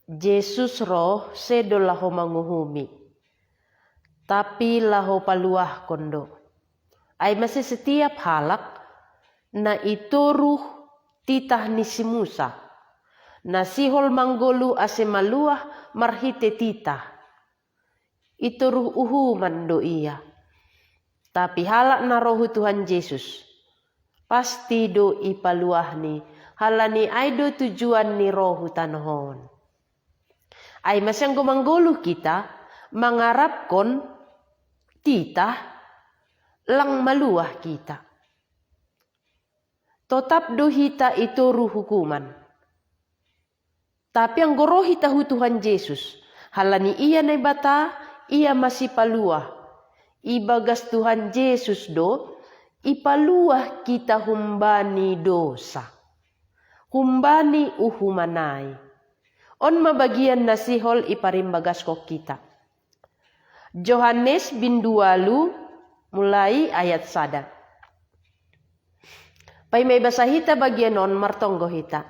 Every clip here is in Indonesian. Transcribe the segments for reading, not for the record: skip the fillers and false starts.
Jesus roh sedo laho manguhumi. Tapi laho paluah kondo. Ay masih setiap halak na itoruh titah ni si Musa. Na sihol manggolu ase maluah marhite titah. Itoruh uhuman do iya. Tapi halak na rohu Tuhan Yesus. Pasti do ipaluah ni. Halani ay do tujuan ni rohu tanohon. Ay masyang gumanggolu kita. Mangarapkon titah lang maluah kita. Tetap do hita itoruh hukuman. Tapi ang gorohi tahu Tuhan Yesus. Halani iya na bata, iya masih paluah. Ibagas Tuhan Yesus do, ipaluah kita humbani dosa. Humbani uhumanay. On mabagian nasihol iparimbagas ko kita. Yohanes 2 mulai ayat 1. Pai may basa hita bagian on martonggo hita.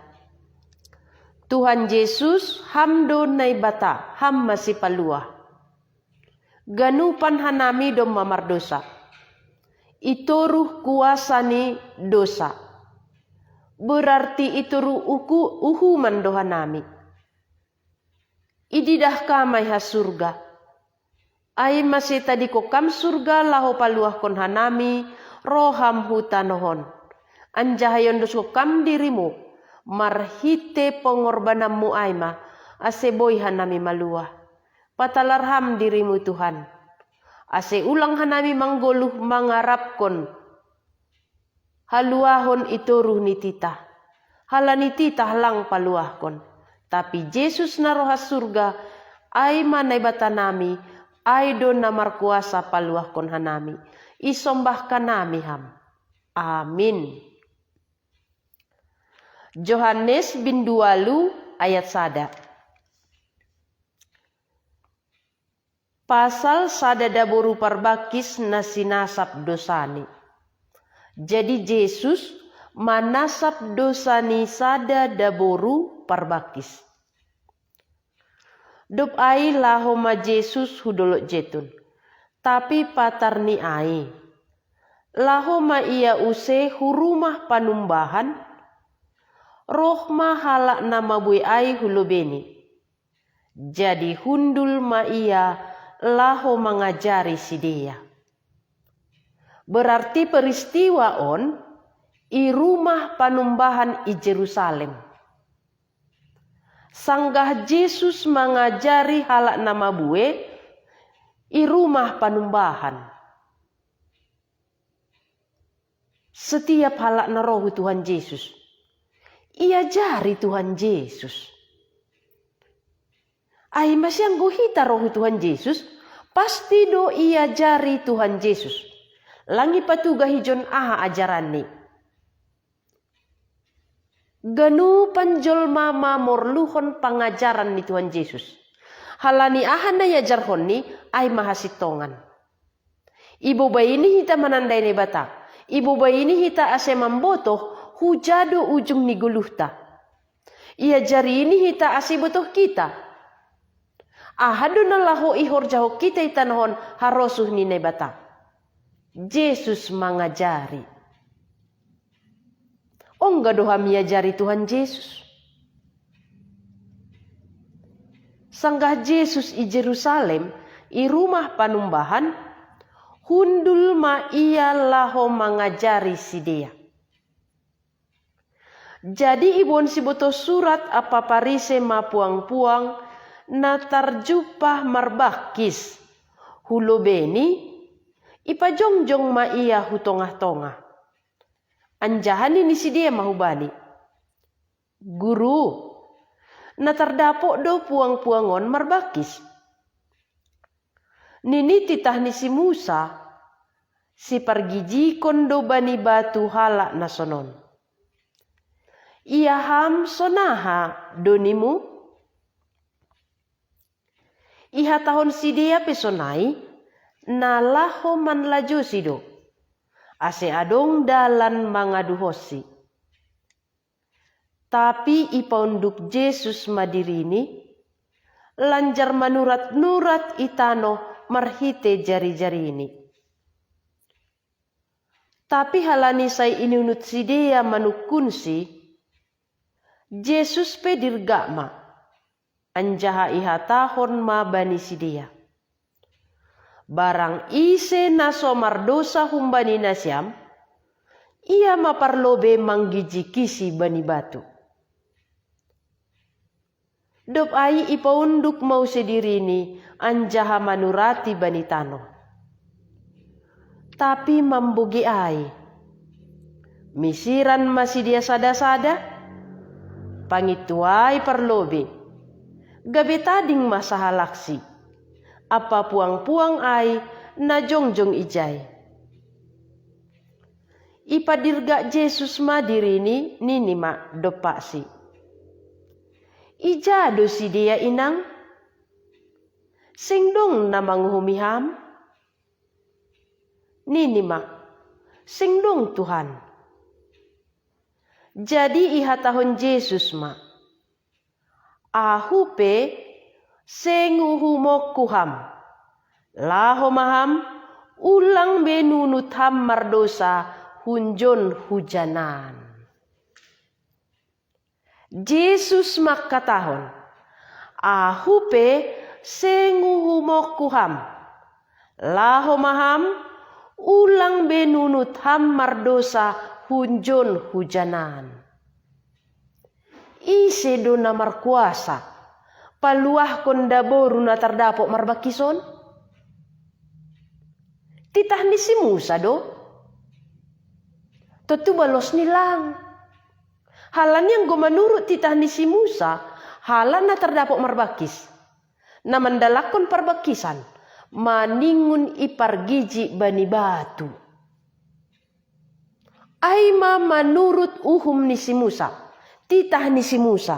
Tuhan Yesus hamdo nay bata ham masih paluah. Ganupan hanami dom mamardosa. Itoruh kuasa ni dosa. Berarti itoruh uhuman dohanami. Ididah kamay ha surga. Ay masih tadi ko kam surga laho paluah kon hanami roham hutanohon. Anjahayon dos ko kam dirimu marhite pengorbanammu aima ase boy hanami maluah. Patalarham dirimu Tuhan. Ase ulang hanami manggoluh mangarapkon. Haluahon itoruh ni titah. Halani titah lang paluahkon. Tapi Yesus naroha surga ay manay batanami ay do namar kuasa paluahkon hanami. Isombah kanami ham. Amin. Yohanes 2 ayat 1. Pasal sada daboru parbakis na sinasap dosani. Jadi Yesus manasap dosani sada daboru parbakis. Dop ai laho ma Yesus hudolok jetun. Tapi patar ni ai. Laho ma ia use hurumah panumbahan. Roh ma halak nama bui ai hulubeni. Jadi hundul ma ia laho mengajari si dia. Berarti peristiwa on i rumah panumbahan i Jerusalem. Sanggah Yesus mengajari halak nama bue i rumah panumbahan. Setiap halak na rohu Tuhan Yesus. Ia jari Tuhan Yesus. Ay masyang guhita rohu Tuhan Yesus. Pasti do ia jari Tuhan Yesus. Langi patuga hijon aha ajaran ni. Ganu panjol mama morluhon pangajaran ni Tuhan Yesus. Halani aha na yajarhon ni ay mahasitongan. Ibu bayi ini hita manandai ni bata. Ibu bayi ini hita ase mambotoh. Hujado ujung ni guluhta. Ia jari ini hita asibotoh kita. Ahado na laho ihor jaho kita itanahon harosuh ni nebata. Yesus mengajari. Ongga doha miajari Tuhan Yesus. Sanggah Yesus i Jerusalem i rumah panumbahan. Hundul ma ia laho mengajari si dia. Jadi ibon siboto surat apa parise ma puang-puang na tarjupah marbakis. Hulo beni ipajongjong ma iya hutongah-tongah. Anjahani ni si dia mahubani. Guru, na tardapok do puang-puangon marbakis. Nini titah ni si Musa, si pargiji kondo bani batu halak na sonon. Ia ham sonaha donimu. Iha tahun si dia pesonai na laho man laju sido. Ase adong dalan mangaduhosi. Tapi ipaunduk Yesus madirini lanjar manurat-nurat itano marhite jari-jari ini. Tapi halani say inunut si dia manukunsi, Jesus pe dirgama, anjaha ihatahon ma bani si dia. Barang ise naso mardosa humbani nasyam, ia maparlobe manggijikisi bani batu. Dop ai ipaunduk mau sedirini anjaha manurati bani tano. Tapi mambugi ai, misiran masih dia sada-sada, pangituai parlobe, gabe tading masa halaksi, apa puang-puang ai na jongjong ijai. Ipadirga Jesus madirini nini ma dopasi. Ijado si dia inang, singdong na manghumiham, nini ma, singdong Tuhan. Jadi ihatahon Jesus ma, ahupe senguhumok kuham, laho maham, ulang benunut ham mardosa hunjon hujanan. Jesus makatahon, ahupe senguhumok kuham, laho maham, ulang benunut ham mardosa hunjon hujanan. Ise do na markuasa, paluah kondaboru na tardapok marbakison. Titah ni si Musa do, totu balos nilang. Halan yang go menurut titah ni si Musa, halan na terdapok marbakis, na mandalakon parbakisan, maningun ipargiji bani batu. Aima menurut uhum ni si Musa, titah ni si Musa.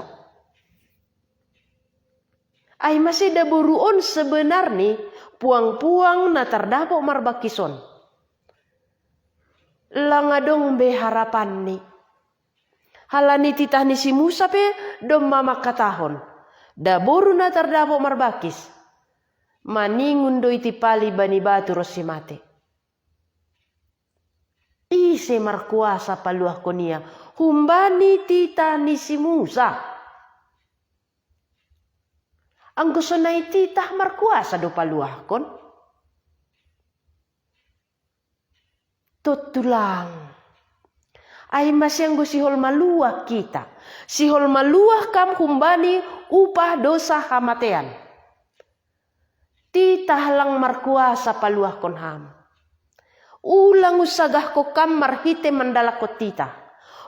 Ai masih daburuon sebenarnya puang-puang na terdapok marbakison. Langadong be harapan ni. Halani titah ni si Musa pe dom mama katahon. Daboru na terdapok marbakis. Maningun do iti pali bani batu rosi mate. Ise markuasa paluah konia. Humbani titah ni si Musa. Ang gusto na ititah markuasa do paluah kon. Tutulang. Ay masyanggo sihol maluah kita. Sihol maluah kam humbani upah dosa kamatean. Titah lang markuasa paluah kon ham. Ulang usagah ko kam marhite mandalakot titah.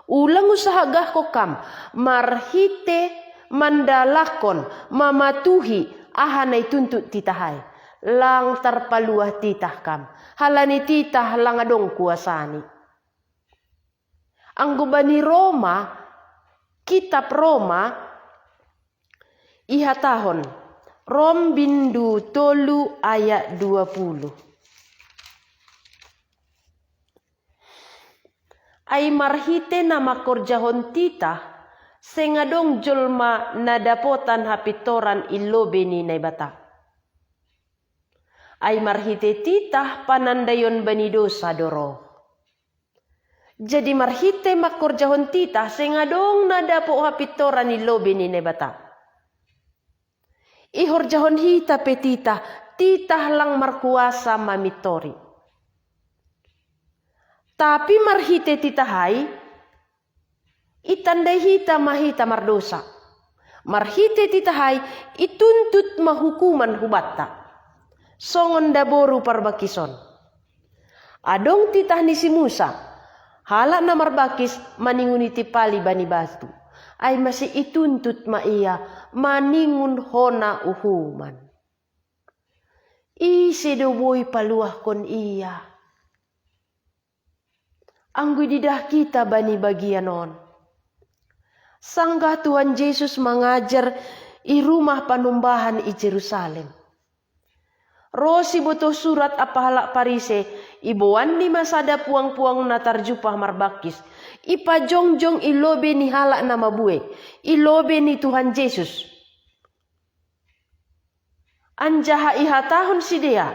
Ulang usagah ko kam marhite mandalakon mamatuhi ahanay tuntut titahay. Lang tarpaluah titah kam. Halani titah lang adong kuasani. Ang gubani Roma, kitab Roma, ihatahon, Rom bindu tolu ayat 20. Ay marhite na makorjahon titah, sengadong jolma nadapotan hapitoran ilobe ni naibata. Ay marhite titah panandayon banidosa doro. Jadi marhite makorjahon titah sengadong nadapo hapitoran ilobe ni nebata. Ihorjahon hita pe titah lang markuasa mamitori. Tapi marhite titahay, itandai hita mahita mardosa. Marhite titahay, ituntut mahukuman hubatta. Songon daboru parbakison. Adong titah ni si Musa, halak na marbakis maningun iti pali bani batu. Ay masih ituntut ma iya maningun hona uhuman. Isi doboy paluah kon iya. Anggoy didah kita bani bagian on. Sanggah Tuhan Yesus mengajar i rumah panumbahan i Jerusalem. Rosi butuh surat apa halak parise, ibuan ni masada puang-puang na tarjupah marbakis. Ipa jongjong ilobe ni halak na mabue, ilobe ni Tuhan Yesus. Anjaha ihatahon si dia.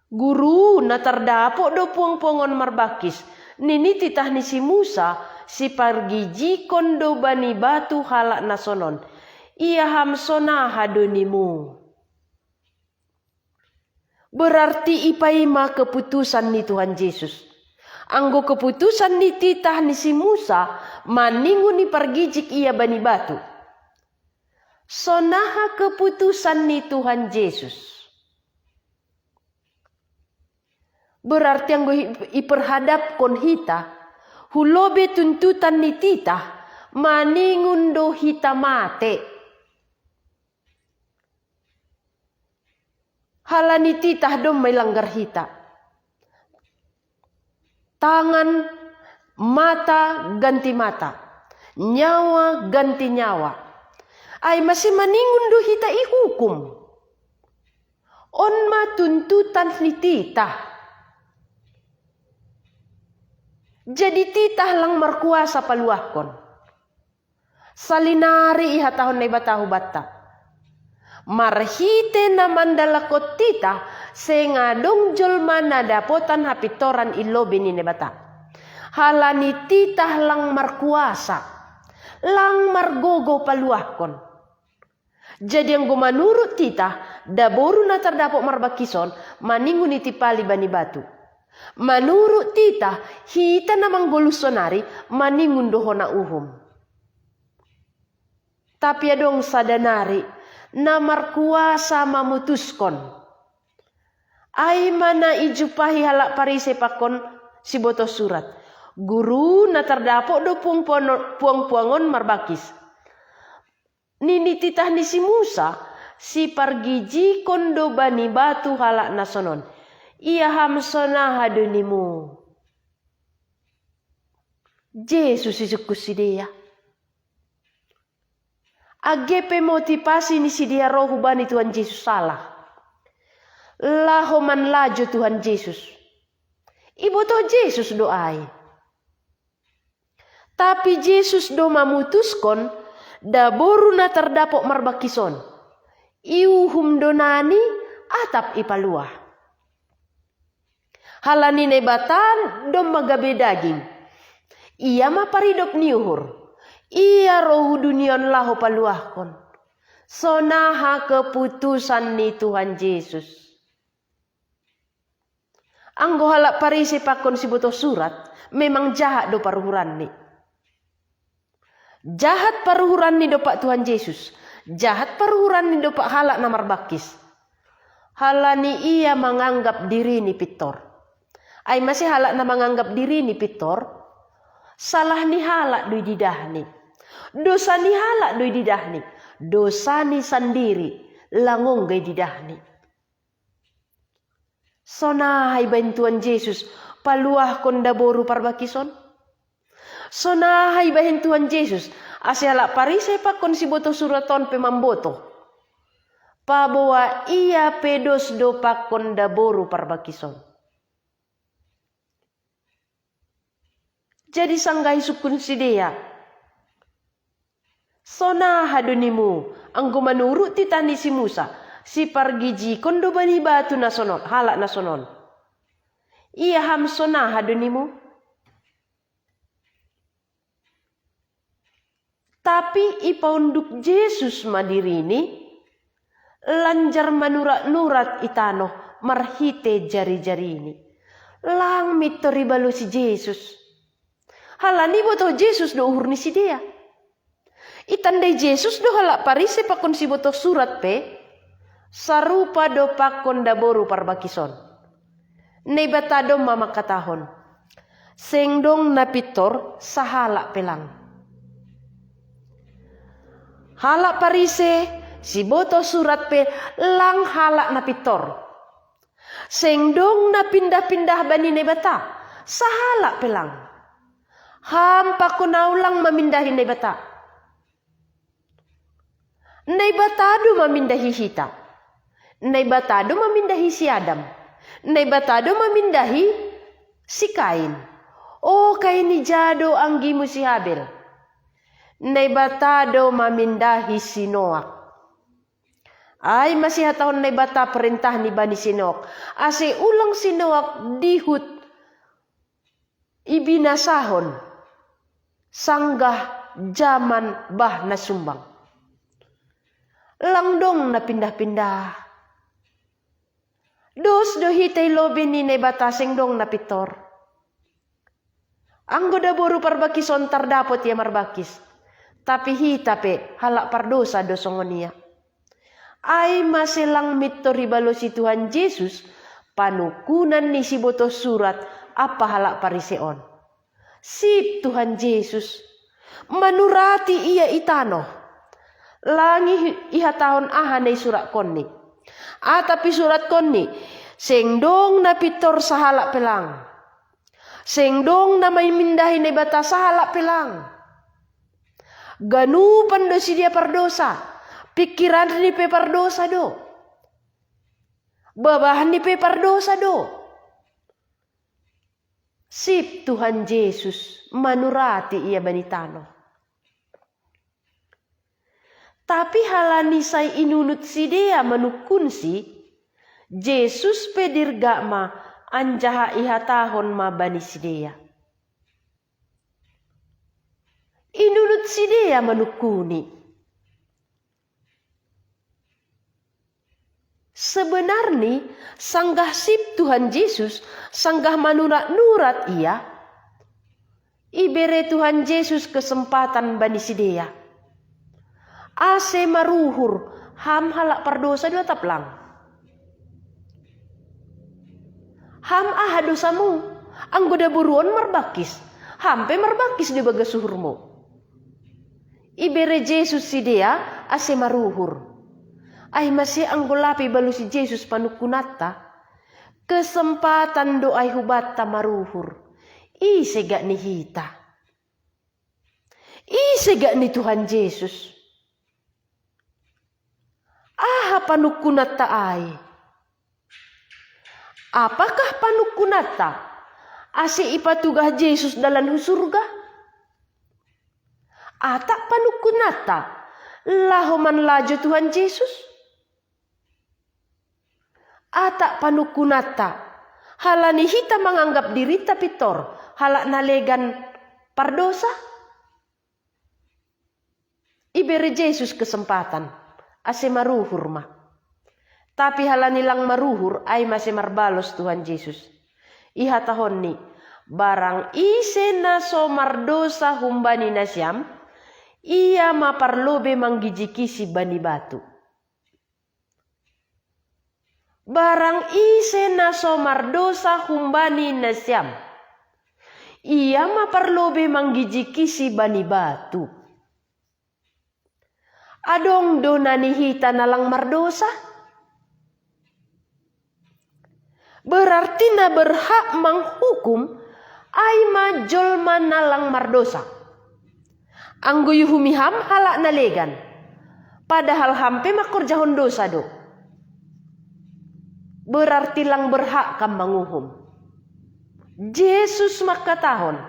Guru na tardapok do puang-puangon marbakis. Nini titah ni si Musa si pargiji kondo bani batu halak nasonon. Ia hamsona hadonimu. Berarti ipaima keputusan ni Tuhan Yesus. Anggo keputusan ni titah ni si Musa maningu ni pargijik ia bani batu. Sonaha keputusan ni Tuhan Yesus. Berarti anggo iperhadap kon hita, hulobe tuntutan ni titah, maningundo hita mate. Halani titah dom may langgar hita. Tangan, mata, ganti mata. Nyawa, ganti nyawa. Ay masih maningundo hita ihukum. On matuntutan ni titah. Jadi titah lang markuasa paluahkon. Salinari ihatahon na ibatahu bata. Marhite na mandalakot titah sengadong jolma na dapotan hapitoran ilobi ni nebata. Halani titah lang markuasa. Lang margogo paluahkon. Jadi yang gumanurut titah daboru na tardapok marbakison maningun itipali bani batu. Menurut titah, hita namang golusonari maningun dohona uhum. Tapi adong sadanari, namar kuasa mamutuskon. Ay mana ijupahi halak parise pakon si boto surat. Guru na tardapok do puang-puangon marbakis. Nini titah ni si Musa, si pargiji kondo bani batu halak nasonon. Ia hamsona hadunimu. Yesus isukus si dia. Agepe motivasi ni si dia rohu bani Tuhan Yesus salah. Lahoman laju Tuhan Yesus. Ibu toh Yesus doai. Tapi Yesus do mamutuskon daboru na terdapok marbakison. Iuhum donani atap ipaluah. Halani nebatan dom magabe daging. Ia ma paridop niuhur. Ia rohu dunion laho paluahkon. Sonaha keputusan ni Tuhan Yesus. Anggo halak parise pakon si boto surat. Memang jahat do paruhuran ni. Jahat paruhuran ni do pak Tuhan Yesus. Jahat paruhuran ni do pak halak namarbakis. Halani ia menganggap diri ni pitor. Ay masih halak na menganggap diri ni pitor. Salah ni halak dui didahni. Dosa ni halak dui didahni. Dosa ni sendiri langong gay didahni. Sonahay bantuan Yesus paluah konda boru parbakison. Sonahay bantuan Yesus asih halak parise pakon si boto suraton pemamboto. Pabawa ia pedos do pakon da boru parbakison. Jadi sanggai sukun si dia. Sona hadunimu. Anggo manurut titani si Musa. Si pargiji kondo bani batu nasonon. Halak nasonon. Ia hamsona hadunimu. Tapi ipaunduk Yesus madirini. Lanjar manurat-nurat itano. Marhite jari-jari ini. Lang mitori balu si Yesus. Halani boto Yesus do uhur ni si dia. Itandai Yesus do halak parise pakon si boto surat pe. Sarupa do pakon daboru parbakison. Nebata do mama katahon. Sengdong napitor sahalak pelang. Halak parise si boto surat pe lang halak napitor. Sengdong napindah-pindah bani nebata sahalak pelang. Hampa kunaulang mamindahi nebata. Nebatado mamindahi hita. Nebatado mamindahi si Adam. Nebatado mamindahi si Kain. Oh Kain ni jado anggimu si Habel. Nebatado mamindahi si Noah. Ay masih hatahon na bata perintah ni Bani Sinok. Ase ulang Sinok dihut ibinasahon sanggah zaman bah na sumbang. Langdong na pindah-pindah. Dos do hitay lobi ni na bata sengdong na pitor. Ang goda boru parbakis ontar dapot ya marbakis. Tapi hitape halak pardosa dosongonia. Ay maselang mito ribalo si Tuhan Yesus panukunan ni si boto surat apa halak pariseon. Sip Tuhan Yesus manurati ia itano. Langi ihatahon ahanay surat konni. Tapi surat konni sengdong na pitor sa halak pelang. Sengdong na may mindahin na bata sa halak pelang. Ganupan do si dia pardosa. Pikiran ni pe pardosa do. Babahan ni pe pardosa do. Sip Tuhan Yesus manurati ia banitano. Tapi halani say inunut si dia manukun si Yesus pedirga ma anjaha ihatahon ma bani si dia. Inunut si dia manukuni. Sebenarnya sanggah sip Tuhan Yesus sanggah manurat-nurat ia ibere Tuhan Yesus kesempatan bani sidea ase maruhur ham halak pardosa dua taplang ham aha dosamu anggoda buruan marbakis hampe marbakis di baga suhurmu ibere Yesus sidea ase maruhur. Ay masih anggolapi balu si Yesus panukunata kesempatan doai hubata maruhur isega ni hita isega ni Tuhan Yesus aha panukunata ay apakah panukunata ase ipatugah Yesus dalam surga atak panukunata lahoman laju Tuhan Yesus atak panukunata halani hita menganggap diri tapitor halak nalegan pardosa ibere Yesus kesempatan ase maruhur mah tapi halani lang maruhur ay masih marbalos Tuhan Yesus iha tahon ni barang ise na so mardosa humbani na siyam ia maparlobe manggijikisi bani batu. Barang ise na so mardosa humbani na siyam. Ia maparlobe manggijikisi bani batu. Adong do nanihita na lang mardosa. Berarti na berhak manghukum ay majolma na lang mardosa. Ang guyuhumiham halak nalegan. Padahal hampe makurjahon dosa do. Berarti lang berhak kam manguhum. Yesus makatahon.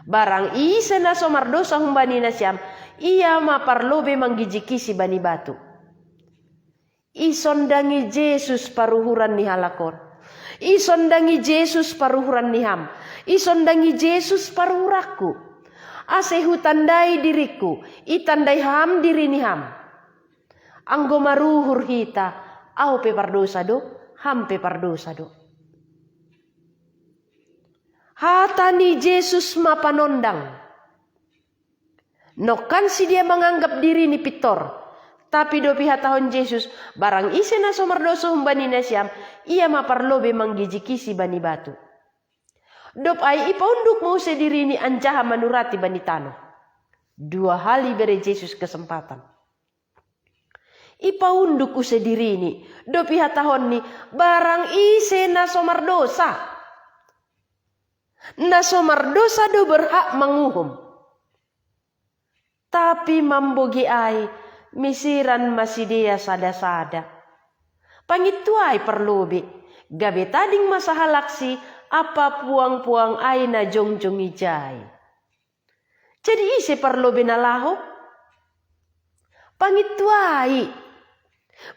Barang ise na so mardosa humbani na siyam, ia maparlobe manggijikisi bani batu. Isondangi Yesus paruhuran ni halakor. Isondangi Yesus paruhuran ni ham. Isondangi Yesus paruhuraku. Asehu tandai diriku, itandai ham diri ni ham. Anggo maruhur hita, au pe pardosa do. Hampe pardosa do. Hatani Yesus mapanondang. Nokan si dia menganggap diri ni pitor. Tapi do pihatahon Yesus barang ise na so mardosa humbani na siyam ia maparlobe manggijikisi bani batu. Dop ay ipaunduk mo sa diri ni anjaha manurati bani tano. Dua hali bere Yesus kesempatan. Ipaunduk use diri ni do pihatahon ni barang ise na somardosa do berhak manguhum tapi mambogi ay misiran masidia sada-sada pangituay perlobi gabe tading masahalaksi apa puang-puang ay na jongjong ijay jadi ise perlobi na laho pangituay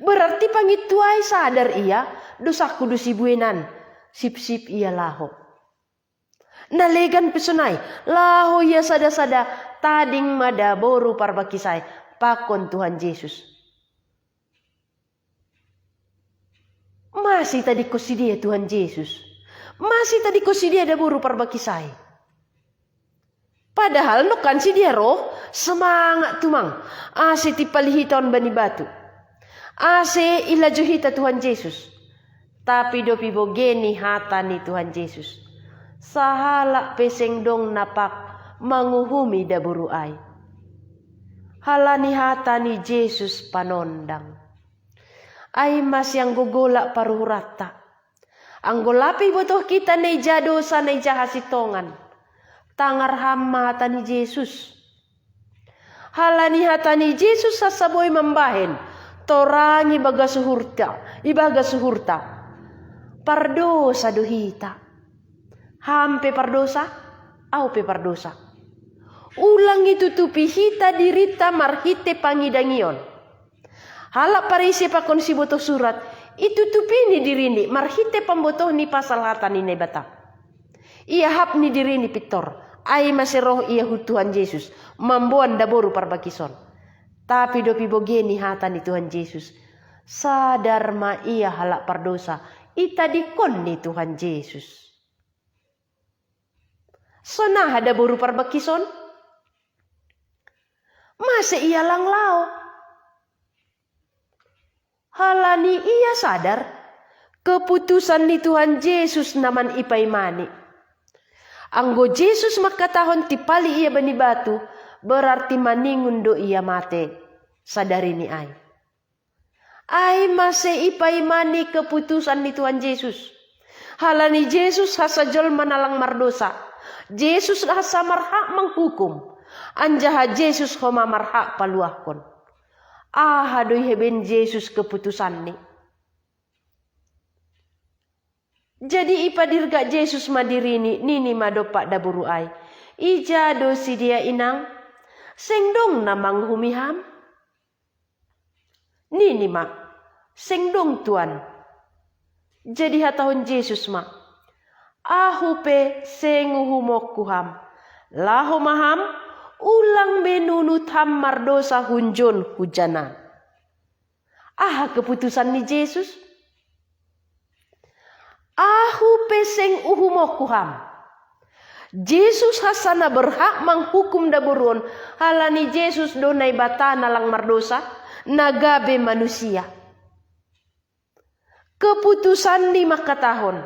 Berarti pangituai sadar ia dosa kudus ibuenan. Sip-sip ia laho. Nalegan pesunai. Laho ia sada-sada. Tading mada boru parbakisai. Pakon Tuhan Yesus. Masih tadi kosidia Tuhan Yesus. Masih tadi kosidia da boru parbakisai. Padahal no kan si dia roh. Semangat tumang. Ase tipalihiton bani batu. Ase ilajuhita Tuhan Yesus. Tapi dopi bogeni hata ni Tuhan Yesus. Sahala peseng dong napak manguhumi daburu ay. Halani hata ni Yesus panondang. Ay mas yang gogolak paruhurata. Ang golapi botoh kita na ijadosa na ijahasitongan. Tangar hama hata ni Yesus. Halani hata ni Yesus sasaboy mambahin. Torang ibaga suhurta. Pardosa duhita. Hampe pardosa, aupe pardosa. Ulang itutupi hita dirita marhite pangidangion. Halak parisi pakon si botoh surat. Itutupi ni dirini marhite pambotoh ni pasal hata ni nebata. Ia hap ni dirini pitor. Ay masiroh ia Tuhan Yesus. Mambuan daboru parbakison. Tapi dopi bogeni hata ni Tuhan Yesus. Sadar ma ia halak pardosa. Ita dikon ni Tuhan Yesus. Sona hada boru parbakison. Masa ia langlao. Halani ia sadar. Keputusan ni Tuhan Yesus naman ipaimani. Anggo Yesus makatahon tipali ia bani batu. Berarti maningun do ia mate. Sadari ni ay. Ay masih ipaimani keputusan ni Tuhan Yesus. Halani Yesus hasajol manalang mardosa. Yesus hasa marhak menghukum. Anjaha Yesus homa marhak paluahkon. Hadoi heben Yesus keputusan ni. Jadi ipadirga Yesus madirini nini madopak daburu ay. Ija dosi dia inang. Sengdong namang humiham. Nini mak. Sengdong tuan. Jadi hatahon Yesus mak. Ahupe senguhumok kuham. Laho maham. Ulang menunut ham mardosa hunjon hujana. Keputusan ni Yesus. Ahupe seng uhumok kuham. Yesus hasana berhak menghukum daburon. Halani Yesus donai batana lang mardosa. Nagabe manusia. Keputusan ni makatahon.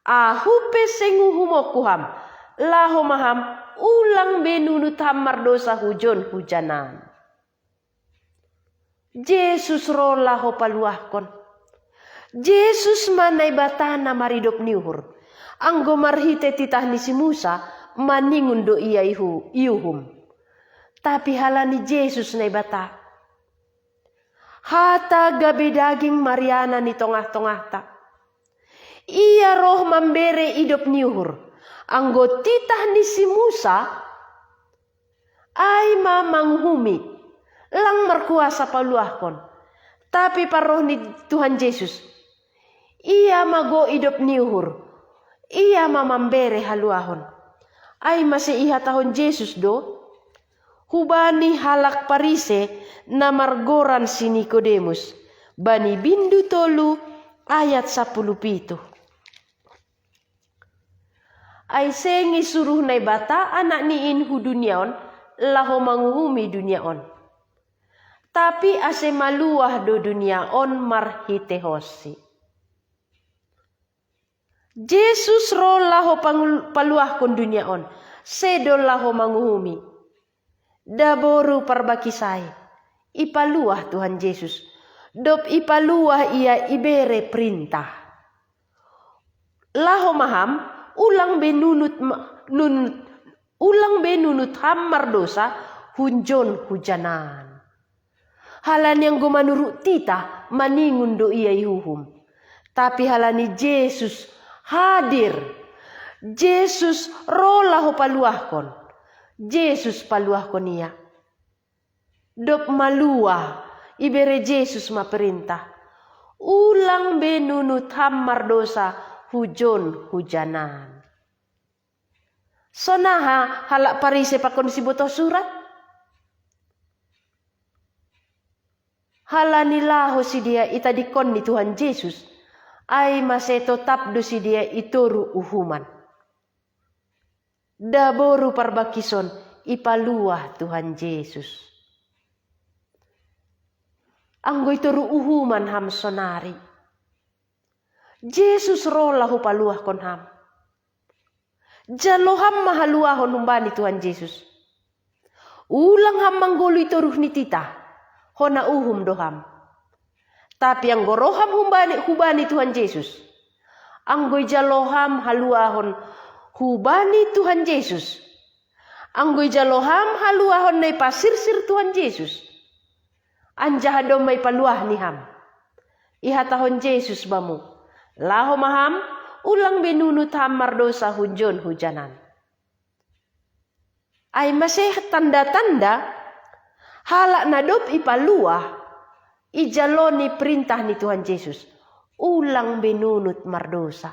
Ahupe senguhumokuham. Laho maham. Ulang benunut ham mardosa hujon hujanan. Yesus ro laho paluahkon. Yesus manai batana maridop niuhur. Anggo marhite titah ni si Musa maningun do iya iuhum. Tapi halani Yesus na bata. Hata gabi daging Mariana ni tongah-tongah ta. Ia roh membere idop niuhur. Anggo titah ni si Musa ay mamanghumi. Lang merkuasa paluahkon. Tapi paroh ni Tuhan Yesus. Ia mago idop niuhur. Ia mamambere haluahon. Ay masih iha tahun Yesus do. Hubani halak parise na margoran si Nikodemus. Bani bindu tolu ayat 17. Ay sengi suruh nai bata anak ni inhu duniaon. Laho manguhumi duniaon. Tapi ase maluah do duniaon marhite hosi. Yesus ro laho paluah kon dunia on. Sedo laho manguhumi. Daboru parbakisai. Ipaluah Tuhan Yesus. Dop ipaluah ia ibere perintah. Laho maham. Ulang benunut ham mardosa. Hunjon hujanan. Halan yang gumanurut tita. Maningun do ia ihuhum. Tapi halani Yesus hadir. Yesus rolahu paluahkon. Yesus paluahkon ia. Dop maluah. ibere Jesus ma perintah. Ulang benunut ham mardosa hujon hujanan. Sonaha halak parise pakon si boto surat. Halanilaho si dia itadikon ni Tuhan Yesus. Ay masih tetap do si dia itoru uhuman. Daboru parbakison ipaluah Tuhan Yesus. Anggo itoru uhuman ham sonari. Yesus rolahu paluah kon ham. Jaloham mahaluahon humbani Tuhan Yesus. Ulang ham manggolo itoruh ni tita. Hona uhum doham. Tapi ang goroham hubani Tuhan Yesus. Anggoy jaloham haluahon hubani Tuhan Yesus. Anggoy jaloham haluahon na ipasirsir Tuhan Yesus. Anjahadom may paluah ni ham. Ihatahon Yesus bamu. Laho maham, ulang benunut ham mardosa hujon hujanan. Ay masih tanda-tanda halak nadop ipaluah ijaloni perintah ni Tuhan Yesus. Ulang benunut mardosa.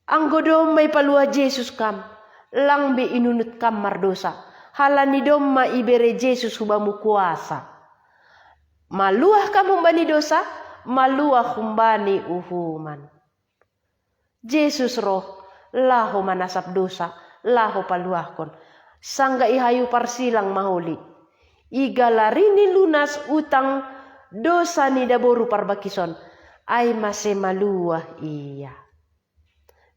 Anggodom may paluah Yesus kam. Lang be inunut kam mardosa. Halani dom ma ibere Yesus hubamu kuasa. Maluah kam humbani dosa. Maluah humbani uhuman. Yesus roh. Laho manasap dosa. Laho paluahkon. Sangga ihayu parsilang mahuli. Igalarini lunas utang dosa ni daboru parbakison. Ay mase maluah iya.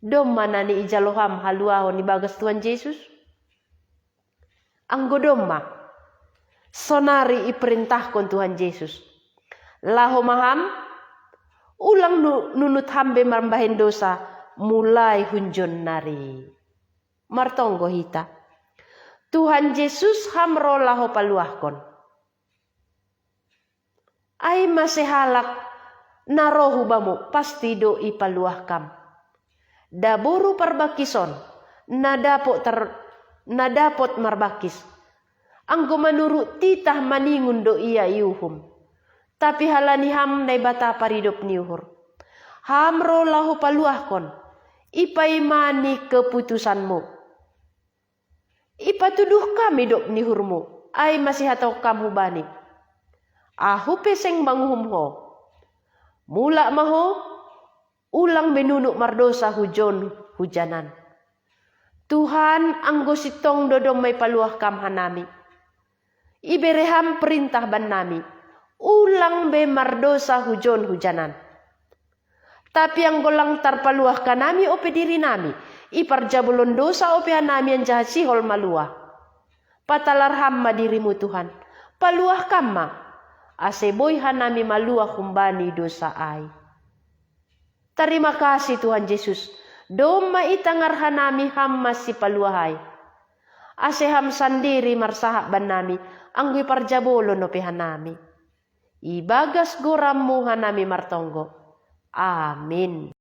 Dom mana ni ijaloham haluahon ni bagas Tuhan Yesus. Anggo domma. Sonari iperintahkon Tuhan Yesus. Laho maham. Ulang nunut hambe marambahin dosa. Mulai hunjon nari. Martonggo hita. Tuhan Yesus hamro laho paluahkon. Ay masehalak narohu bamu pasti do ipaluah kam. Daboru parbakison nadapot marbakis. Anggo manurut titah maningun do iya iuhum. Tapi halani ham na bata paridop niuhur. Hamro laho paluahkon. Ipaimani keputusanmu. Ipatuduh kami dok nihurmu. Ay masih hatau kamu bani. Ahu peseng banguhum ho. Mula maho. Ulang benunuk mardosa hujon hujanan. Tuhan anggo sitong dodom may paluah kam hanami. Ibereham perintah ban nami. Ulang be mardosa hujon hujanan. Tapi ang golang tarpaluah kanami ope diri nami. Iparjabulon dosa ope hanami ang jahat sihol maluah. Patalarham ma dirimu Tuhan. Paluah kama. Aseboy hanami maluah kumbani dosa ay. Terima kasih Tuhan Yesus. Doma itangar hanami ham masih paluahay. Aseham sandiri marsahak ban nami. Anggoy parjabulon ope hanami. Ibagas gorammu hanami martonggo. Amin.